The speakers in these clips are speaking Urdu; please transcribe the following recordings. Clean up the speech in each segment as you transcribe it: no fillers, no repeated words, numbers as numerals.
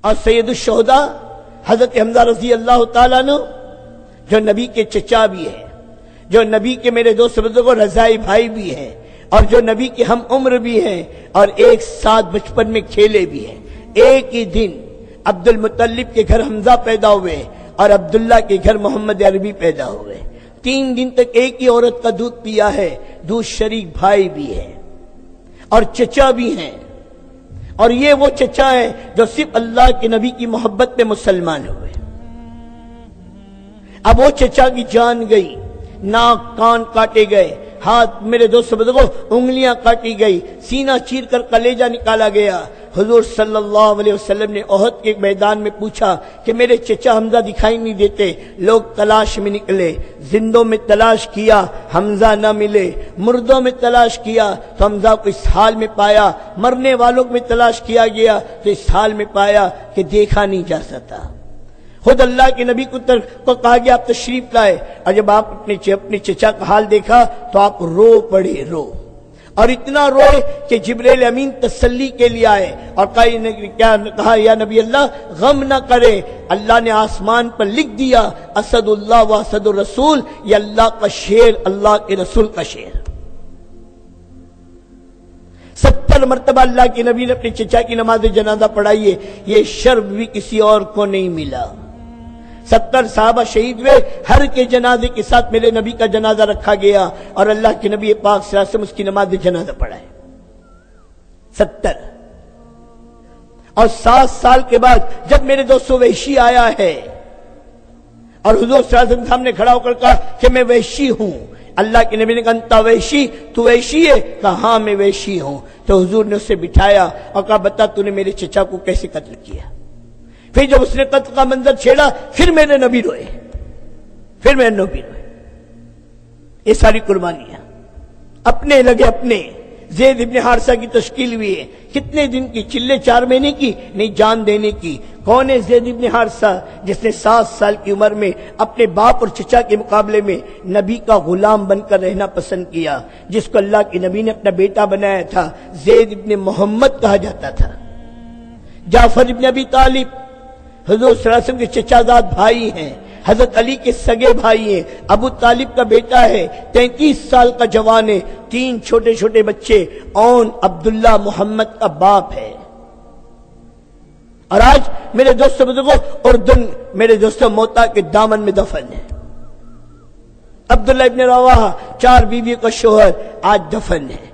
اور سید الشہداء حضرت حمزہ رضی اللہ تعالیٰ عنہ جو نبی کے چچا بھی ہیں، جو نبی کے میرے دوست بزرگوں رضائی بھائی بھی ہیں، اور جو نبی کے ہم عمر بھی ہیں، اور ایک ساتھ بچپن میں کھیلے بھی ہیں۔ ایک ہی دن عبد المطلب کے گھر حمزہ پیدا ہوئے اور عبداللہ کے گھر محمد عربی پیدا ہوئے۔ 3 دن تک ایک ہی عورت کا دودھ پیا ہے، دودھ شریک بھائی بھی ہے اور چچا بھی ہیں، اور یہ وہ چچا ہیں جو صرف اللہ کے نبی کی محبت میں مسلمان ہوئے۔ اب وہ چچا کی جان گئی، ناک کان کاٹے گئے، ہاتھ میرے دوست بزرگوں انگلیاں کاٹی گئی، سینہ چیر کر کلیجہ نکالا گیا۔ حضور صلی اللہ علیہ وسلم نے احد کے میدان میں پوچھا کہ میرے چچا حمزہ دکھائی نہیں دیتے۔ لوگ تلاش میں نکلے، زندوں میں تلاش کیا، حمزہ نہ ملے، مردوں میں تلاش کیا تو حمزہ کو اس حال میں پایا، مرنے والوں میں تلاش کیا گیا تو اس حال میں پایا کہ دیکھا نہیں جا سکتا۔ خود اللہ کے نبی کو کہا گیا آپ تشریف لائے، اور جب آپ اپنے چچا کا حال دیکھا تو آپ رو پڑے، رو، اور اتنا روئے کہ جبریل امین تسلی کے لیے آئے اور کہا یا نبی اللہ غم نہ کرے، اللہ نے آسمان پر لکھ دیا اسد اللہ و اسد الرسول، یہ اللہ کا شعر، اللہ کے رسول کا شعر۔ 70 مرتبہ اللہ کے نبی نے اپنے چچا کی نماز جنازہ پڑھائی ہے، یہ شرف بھی کسی اور کو نہیں ملا۔ 70 صحابہ شہید ہوئے، ہر کے جنازے کے ساتھ میرے نبی کا جنازہ رکھا گیا اور اللہ کے نبی پاک صلی اللہ علیہ وسلم اس کی نماز جنازہ پڑھائے۔ 70 اور 7 سال کے بعد جب میرے دوستوں وحشی آیا ہے اور حضور صلی اللہ علیہ وسلم سامنے کھڑا ہو کر کہا کہ میں وحشی ہوں، اللہ کے نبی نے کہا انتا وحشی، تو وحشی ہے؟ کہا ہاں میں وحشی ہوں۔ تو حضور نے اسے بٹھایا اور کہا بتا تو نے میرے چچا کو کیسے قتل کیا؟ پھر جب اس نے قتل کا منظر چھیڑا پھر میرے نبی روئے، پھر میرے نبی روئے۔ یہ ساری قربانیاں اپنے لگے، اپنے زید ابن حارثہ کی تشکیل ہوئی ہے، کتنے دن کی؟ چلے 4 مہینے کی نہیں، جان دینے کی۔ کون ہے زید ابن حارثہ؟ جس نے 7 سال کی عمر میں اپنے باپ اور چچا کے مقابلے میں نبی کا غلام بن کر رہنا پسند کیا، جس کو اللہ کے نبی نے اپنا بیٹا بنایا تھا۔ زید ابن محمد کہا جاتا تھا۔ جعفر ابن ابی طالب حضور صلی اللہ علیہ وسلم کے چچا زاد بھائی ہیں، حضرت علی کے سگے بھائی ہیں، ابو طالب کا بیٹا ہے، 33 سال کا جوان ہے، 3 چھوٹے چھوٹے بچے، اون عبداللہ محمد کا باپ ہے۔ اور آج میرے دوستوں بزرگوں اردن میرے دوستوں موتا کے دامن میں دفن ہے۔ عبداللہ ابن رواحہ 4 بیویوں کا شوہر آج دفن ہے۔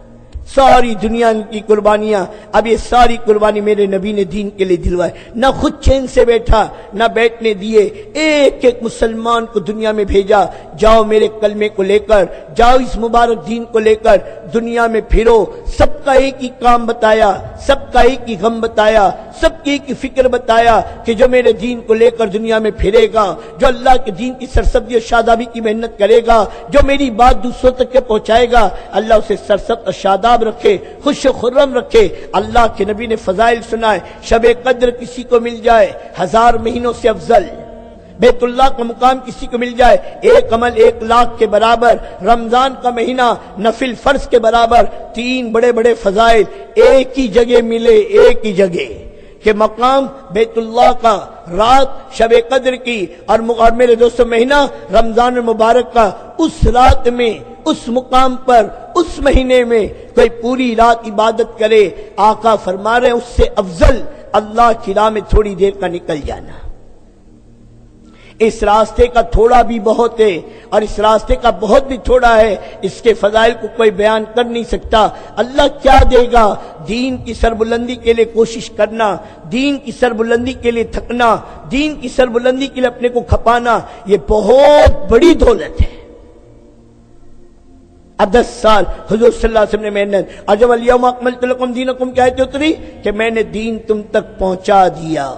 ساری دنیا کی قربانیاں، اب یہ ساری قربانی میرے نبی نے دین کے لیے دلوائے، نہ خود چین سے بیٹھا، نہ بیٹھنے دیے، ایک ایک مسلمان کو دنیا میں بھیجا، جاؤ میرے کلمے کو لے کر، جاؤ اس مبارک دین کو لے کر دنیا میں پھرو۔ سب کا ایک ہی کام بتایا، سب کا ایک ہی غم بتایا، سب کی ایک ہی فکر بتایا کہ جو میرے دین کو لے کر دنیا میں پھرے گا، جو اللہ کے دین کی سرسبزی اور شادابی کی محنت کرے گا، جو میری بات دوسروں تک کے پہنچائے گا، اللہ اسے سرسبز اور شاداب رکھے، خوش و خرم رکھے۔ اللہ کے نبی نے فضائل سنائے، شب قدر کسی کو مل جائے 1000 مہینوں سے افضل، بیت اللہ کا مقام کسی کو مل جائے 1 عمل 1 لاکھ کے برابر، رمضان کا مہینہ نفل فرض کے برابر، 3 بڑے بڑے فضائل ایک ہی جگہ ملے، ایک ہی جگہ کہ مقام بیت اللہ کا، رات شب قدر کی، اور میرے دوستوں مہینہ رمضان المبارک کا۔ اس رات میں، اس مقام پر، اس مہینے میں کوئی پوری رات عبادت کرے، آقا فرما رہے ہیں اس سے افضل اللہ کی راہ میں تھوڑی دیر کا نکل جانا۔ اس راستے کا تھوڑا بھی بہت ہے اور اس راستے کا بہت بھی تھوڑا ہے، اس کے فضائل کو کوئی بیان کر نہیں سکتا۔ اللہ کیا دے گا؟ دین کی سربلندی کے لیے کوشش کرنا، دین کی سربلندی کے لیے تھکنا، دین کی سربلندی کے لیے اپنے کو کھپانا، یہ بہت بڑی دولت ہے۔ اب 10 سال حضور صلی اللہ علیہ وسلم نے محنت، اور جب الیوم اکملت لکم دینکم کی آیت اتری کہ میں نے دین تم تک پہنچا دیا،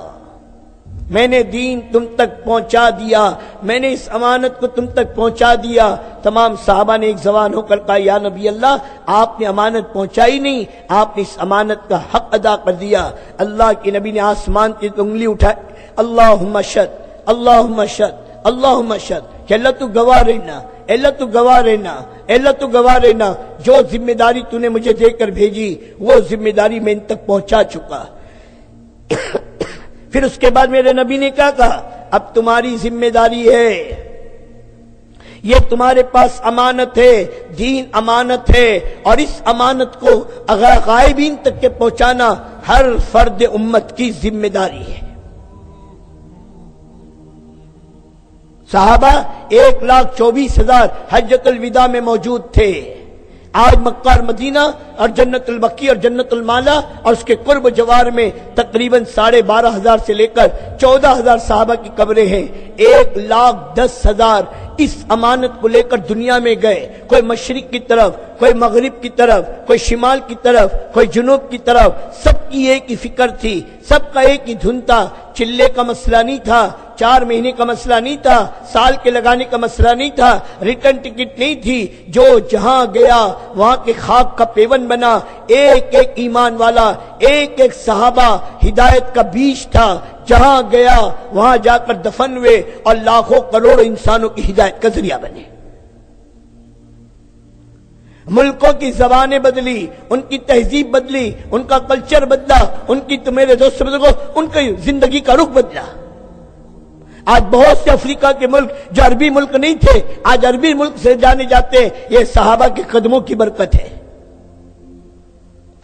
میں نے دین تم تک پہنچا دیا، میں نے اس امانت کو تم تک پہنچا دیا۔ تمام صحابہ نے ایک زبان ہو کر کہا یا نبی اللہ آپ نے امانت پہنچائی نہیں، آپ نے اس امانت کا حق ادا کر دیا۔ اللہ کے نبی نے آسمان کی انگلی اٹھائی، اللہم اشہد، اللہم اشہد، اللہم اشہد، کہ اللہ تو گواہ رہنا، اللہ تو گواہ رہنا، اللہ تو گواہ رہنا، جو ذمہ داری تو نے مجھے دے کر بھیجی وہ ذمہ داری میں ان تک پہنچا چکا۔ پھر اس کے بعد میرے نبی نے کیا کہا؟ اب تمہاری ذمہ داری ہے، یہ تمہارے پاس امانت ہے، دین امانت ہے، اور اس امانت کو غائبین تک کے پہنچانا ہر فرد امت کی ذمہ داری ہے۔ صحابہ 1,24,000 حجۃ الوداع میں موجود تھے۔ آج مکہ اور مدینہ اور جنت البقیع اور جنت المالا اور اس کے قرب جوار میں تقریباً 12,500 سے لے کر 14,000 صحابہ کی قبریں ہیں۔ 1,10,000 اس امانت کو لے کر دنیا میں گئے، کوئی مشرق کی طرف، کوئی مغرب کی طرف، کوئی شمال کی طرف، کوئی جنوب کی طرف، سب کی ایک ہی فکر تھی، سب کا ایک ہی دھن تھا۔ چلے کا مسئلہ نہیں تھا، 4 مہینے کا مسئلہ نہیں تھا، سال کے لگانے کا مسئلہ نہیں تھا، ریٹرن ٹکٹ نہیں تھی۔ جو جہاں گیا وہاں کے خاک کا پیون بنا، ایک ایک ایمان والا، ایک ایک صحابہ ہدایت کا بیج تھا، جہاں گیا وہاں جا کر دفن ہوئے اور لاکھوں کروڑوں انسانوں کی ہدایت کا ذریعہ بنے۔ ملکوں کی زبانیں بدلی، ان کی تہذیب بدلی، ان کا کلچر بدلا، ان کی تو میرے دوست بزرگوں ان کی زندگی کا رخ بدلا۔ آج بہت سے افریقہ کے ملک جو عربی ملک نہیں تھے آج عربی ملک سے جانے جاتے ہیں، یہ صحابہ کے قدموں کی برکت ہے۔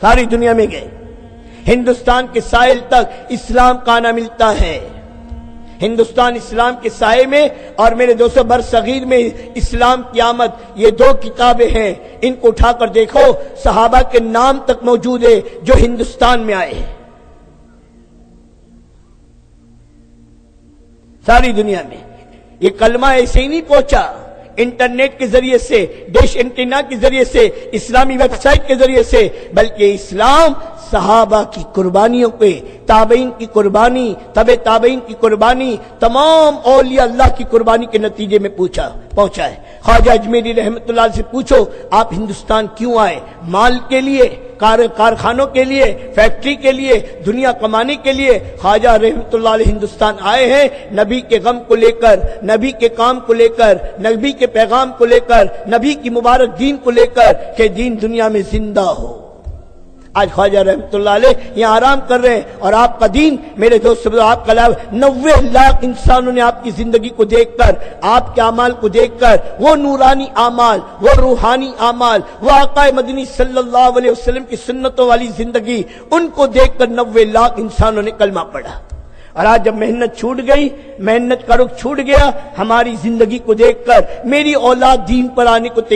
ساری دنیا میں گئے، ہندوستان کے ساحل تک اسلام کا آنا ملتا ہے۔ ہندوستان اسلام کے سائے میں اور میرے دوستوں برصغیر میں اسلام کی آمد، یہ 2 کتابیں ہیں، ان کو اٹھا کر دیکھو، صحابہ کے نام تک موجود ہے جو ہندوستان میں آئے ہیں۔ ساری دنیا میں یہ کلمہ ایسے ہی نہیں پہنچا، انٹرنیٹ کے ذریعے سے، ڈش اینٹینا کے ذریعے سے، اسلامی ویب سائٹ کے ذریعے سے، بلکہ اسلام صحابہ کی قربانیوں پہ، تابعین کی قربانی، تبع تابعین کی قربانی، تمام اولیاء اللہ کی قربانی کے نتیجے میں پہنچا ہے۔ خواجہ اجمیری رحمت اللہ علیہ سے پوچھو آپ ہندوستان کیوں آئے؟ مال کے لیے، کارخانوں کے لیے، فیکٹری کے لیے، دنیا کمانے کے لیے؟ خواجہ رحمت اللہ علیہ ہندوستان آئے ہیں نبی کے غم کو لے کر، نبی کے کام کو لے کر، نبی کے پیغام کو لے کر، نبی کی مبارک دین کو لے کر کہ دین دنیا میں زندہ ہو۔ آج خواجہ رحمت اللہ علیہ یہاں آرام کر رہے ہیں اور آپ کا دین میرے دوست آپ کا 90 لاکھ انسانوں نے آپ کی زندگی کو دیکھ کر، آپ کے اعمال کو دیکھ کر، وہ نورانی اعمال، وہ روحانی اعمال، وہ آقا مدنی صلی اللہ علیہ وسلم کی سنتوں والی زندگی، ان کو دیکھ کر 90 لاکھ انسانوں نے کلمہ پڑھا۔ اور آج جب محنت چھوٹ گئی، محنت کا رخ چھوٹ گیا، ہماری زندگی کو دیکھ کر میری اولاد دین پر آنے کو تیار